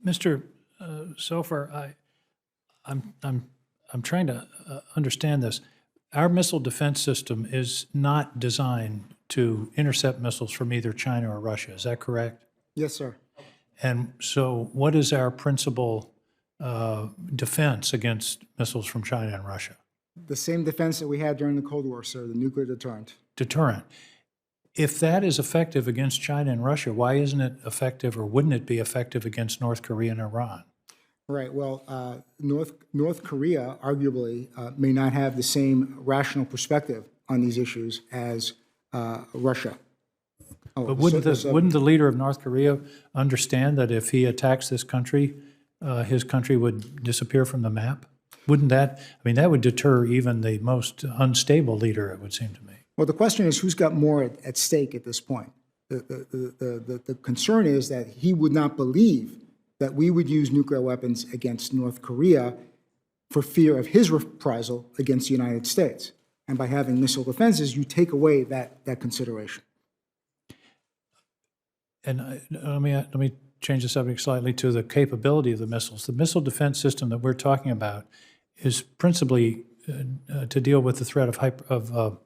Mr. Sofer, I'm trying to understand this. Our missile defense system is not designed to intercept missiles from either China or Russia. Is that correct? Yes, sir. And so what is our principal defense against missiles from China and Russia? The same defense that we had during the Cold War, sir, the nuclear deterrent. Deterrent. If that is effective against China and Russia, why isn't it effective, or wouldn't it be effective against North Korea and Iran? Right. Well, North Korea arguably may not have the same rational perspective on these issues as Russia. But wouldn't the leader of North Korea understand that if he attacks this country, his country would disappear from the map? Wouldn't that, I mean, that would deter even the most unstable leader, it would seem to me. Well, the question is who's got more at stake at this point. The concern is that he would not believe that we would use nuclear weapons against North Korea for fear of his reprisal against the United States. And by having missile defenses, you take away that consideration. And let me change the subject slightly to the capability of the missiles. The missile defense system that we're talking about is principally to deal with the threat of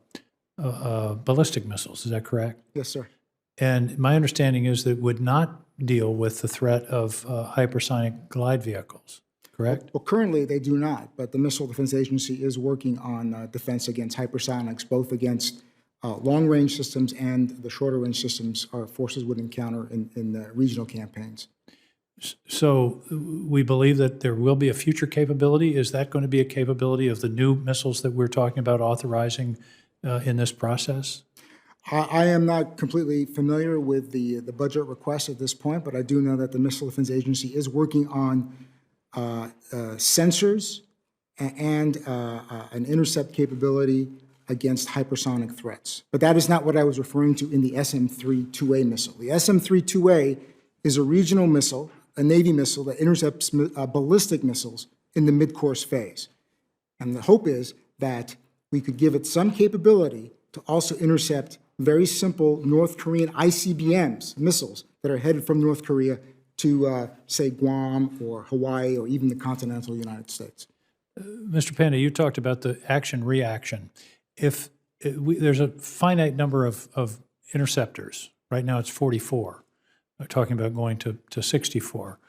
ballistic missiles. Is that correct? Yes, sir. And my understanding is that it would not deal with the threat of hypersonic glide vehicles, correct? Well, currently they do not, but the Missile Defense Agency is working on defense against hypersonics, both against long-range systems and the shorter-range systems our forces would encounter in the regional campaigns. So we believe that there will be a future capability. Is that going to be a capability of the new missiles that we're talking about authorizing in this process? I am not completely familiar with the budget request at this point, but I do know that the Missile Defense Agency is working on sensors and an intercept capability against hypersonic threats. But that is not what I was referring to in the SM-3-2A missile. The SM-3-2A is a regional missile, a Navy missile that intercepts ballistic missiles in the mid-course phase. And the hope is that we could give it some capability to also intercept very simple North Korean ICBMs, missiles that are headed from North Korea to, say, Guam or Hawaii or even the continental United States. Mr. Panda, you talked about the action-reaction. If there's a finite number of interceptors, right now it's 44, we're talking about going to 64.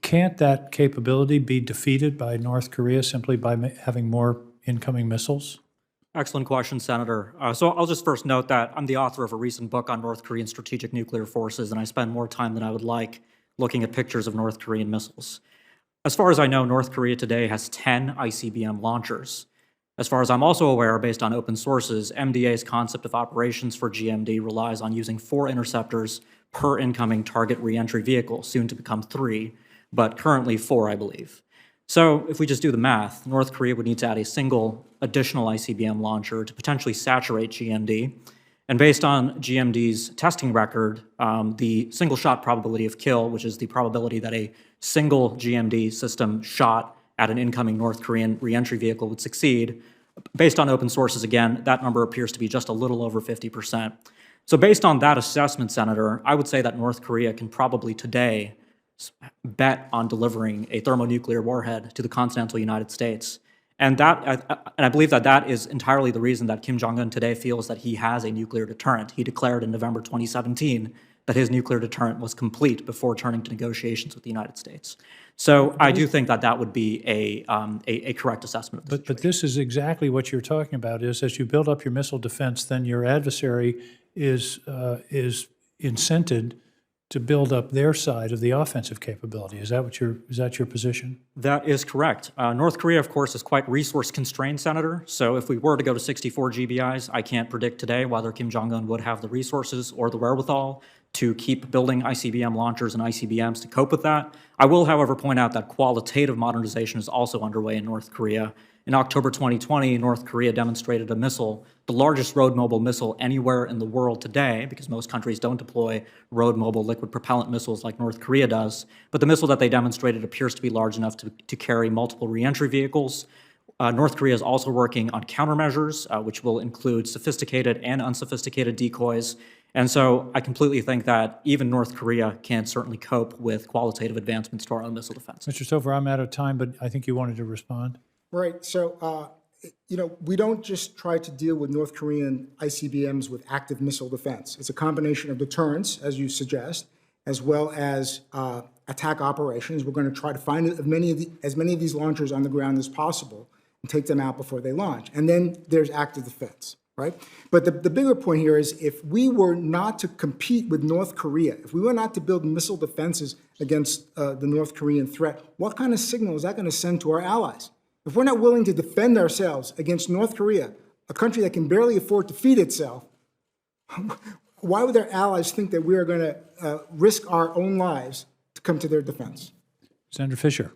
Can't that capability be defeated by North Korea simply by having more incoming missiles? Excellent question, Senator. So I'll just first note that I'm the author of a recent book on North Korean strategic nuclear forces, and I spend more time than I would like looking at pictures of North Korean missiles. As far as I know, North Korea today has 10 ICBM launchers. As far as I'm also aware, based on open sources, MDA's concept of operations for GMD relies on using 4 interceptors per incoming target reentry vehicle, soon to become 3, but currently 4, I believe. So if we just do the math, North Korea would need to add a single additional ICBM launcher to potentially saturate GMD. And based on GMD's testing record, the single shot probability of kill, which is the probability that a single GMD system shot at an incoming North Korean reentry vehicle would succeed, based on open sources, again, that number appears to be just a little over 50%. So based on that assessment, Senator, I would say that North Korea can probably today bet on delivering a thermonuclear warhead to the continental United States. And I believe that is entirely the reason that Kim Jong-un today feels that he has a nuclear deterrent. He declared in November 2017 that his nuclear deterrent was complete before turning to negotiations with the United States. So I do think that would be a correct assessment of the situation. But this is exactly what you're talking about, is as you build up your missile defense, then your adversary is incented to build up their side of the offensive capability. Is that your position? That is correct. North Korea, of course, is quite resource constrained, Senator. So if we were to go to 64 GBIs, I can't predict today whether Kim Jong-un would have the resources or the wherewithal to keep building ICBM launchers and ICBMs to cope with that. I will, however, point out that qualitative modernization is also underway in North Korea. In October 2020, North Korea demonstrated a missile, the largest road mobile missile anywhere in the world today, because most countries don't deploy road mobile liquid propellant missiles like North Korea does. But the missile that they demonstrated appears to be large enough to carry multiple reentry vehicles. North Korea is also working on countermeasures, which will include sophisticated and unsophisticated decoys. And so I completely think that even North Korea can certainly cope with qualitative advancements to our own missile defense. Mr. Stover, I'm out of time, but I think you wanted to respond. Right, so, we don't just try to deal with North Korean ICBMs with active missile defense. It's a combination of deterrence, as you suggest, as well as attack operations. We're going to try to find as many of these launchers on the ground as possible and take them out before they launch. And then there's active defense, right? But the bigger point here is if we were not to compete with North Korea, if we were not to build missile defenses against the North Korean threat, what kind of signal is that going to send to our allies? If we're not willing to defend ourselves against North Korea, a country that can barely afford to feed itself, why would their allies think that we are going to risk our own lives to come to their defense? Senator Fisher.